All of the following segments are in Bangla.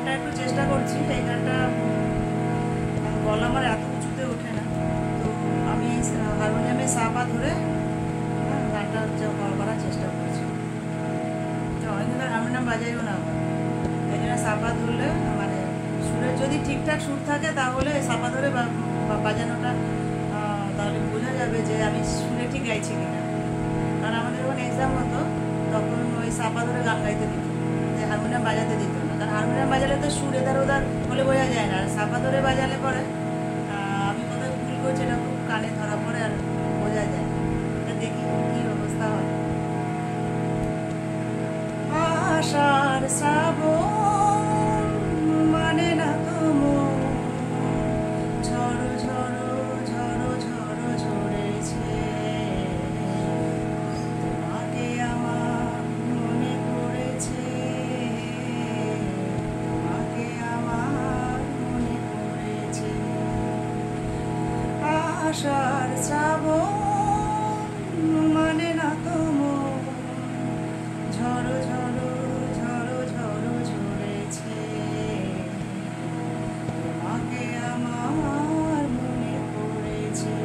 গানটা একটু চেষ্টা করছি। এই গানটা গলা আমার এত উঁচুতে ওঠে না, তো আমি হারমোনিয়ামে সাপা ধরে গানটা করার চেষ্টা করছি। তো অনেকদিন ধরে হারমোনিয়াম বাজাইও না, এই জন্য সাপা ধরলে মানে সুরের যদি ঠিকঠাক সুর থাকে তাহলে সাপা ধরে বাজানোটা তাহলে বোঝা যাবে যে আমি সুরে ঠিক গাইছি কিনা। কারণ আমাদের যখন এক্সাম হতো তখন ওই সাপা ধরে গান গাইতে দিত, যে হারমোনিয়াম বাজাতে দিত না। কারণ হারমোনিয়াম বাজালে তো সুর এধার ওধার বলে বোঝা যায় না, আর সাপা ধরে বাজালে পরে আমি কোথায় ভুল করছি এটা খুব কানে ধরা পড়ে আর বোঝা যায়। দেখি কী অবস্থা হয়। আষাঢ় শ্রাবণ মানে না তো মন, ঝড়ো ঝড়ো ঝড়ো ঝড়ো ঝরেছে, তোমাকে আমার মনে পড়েছে, তোমাকে আমার মনে পড়েছে। আষাঢ় শ্রাবণ মানে না তো মন, ঝড়ো ঝড়ো ঝড়ো ঝড়ো ঝরেছে, তোমাকে আমার মনে পড়েছে।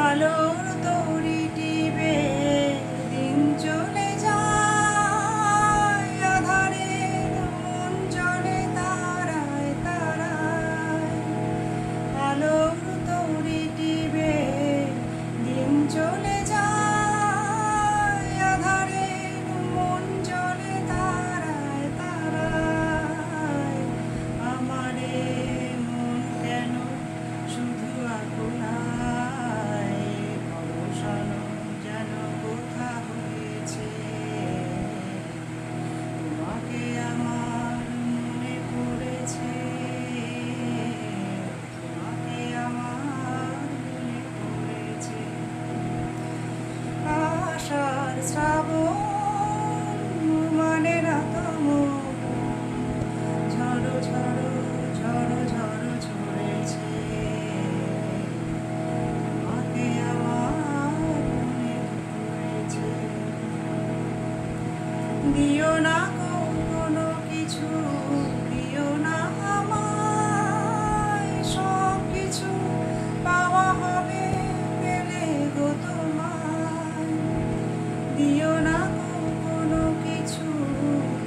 আলোর তরি টিপে দিন চলে যায়, আধারের মন চলে তারায় তারায়। আলোর তরি টিপে দিন চলে যায়, আধারের মন চলে তারায় তারায়। আমারে মন কেন শুধু আপনায়, অবসান যেন কোথা হয়েছে, তোমাকে আমার মনে পড়েছে, তোমাকে আমার মনে পড়েছে। আষাঢ় শ্রাবণ মানে না তো মন, ঝড়ো ঝড়ো ঝড়ো ঝড়ো ঝরেছে, তোমাকে আমার মনে পড়েছে। দিও না কোনো কিছু, দিও না আমায়, সব কিছু পাওয়া হবে পেলে গো তোমায়। দিও না কোনো কিছু,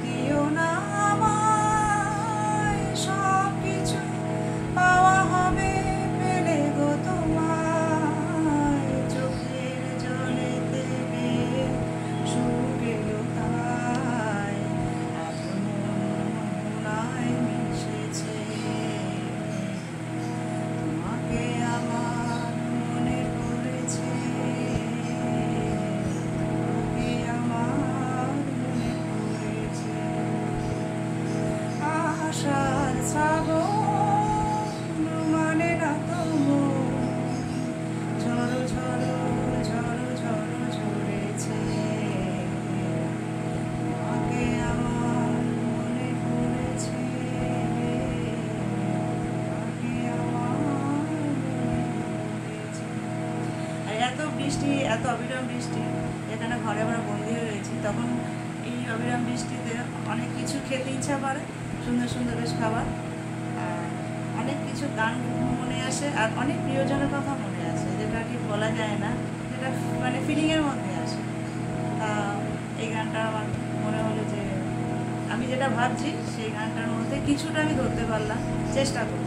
দিও না আমায়, সব কিছু পাওয়া হবে পেলে গো তোমায়। চোখের জলেতে বেয়ে সুর এলো তাই, আজ মোহনায় মিশেছে, তোমাকে আমার মনে পড়েছে, তোমাকে আমার মনে পড়েছে। আষাঢ় শ্রাবণ মানে না তো মন, ঝড়ো ঝড়ো ঝড়ো ঝড়ো ঝরেছে, তোমাকে আমার মনে পড়েছে, তোমাকে আমার মনে পড়েছে। আর এত বৃষ্টি, এত অবিরাম বৃষ্টি, যেখানে ঘরে আমরা বন্দি হয়ে রয়েছি, তখন এই অবিরাম বৃষ্টিতে অনেক কিছু খেতে ইচ্ছা করে, সুন্দর সুন্দর বেশ খাবার, আর অনেক কিছু গান মনে আসে, আর অনেক প্রিয়জনের কথা মনে আসে, যেটা ঠিক বলা যায় না, যেটা মানে ফিলিংয়ের মধ্যে আসে। তা এই গানটা আমার মনে হলো যে আমি যেটা ভাবছি সেই গানটার মধ্যে কিছুটা আমি ধরতে পারলাম, চেষ্টা করি।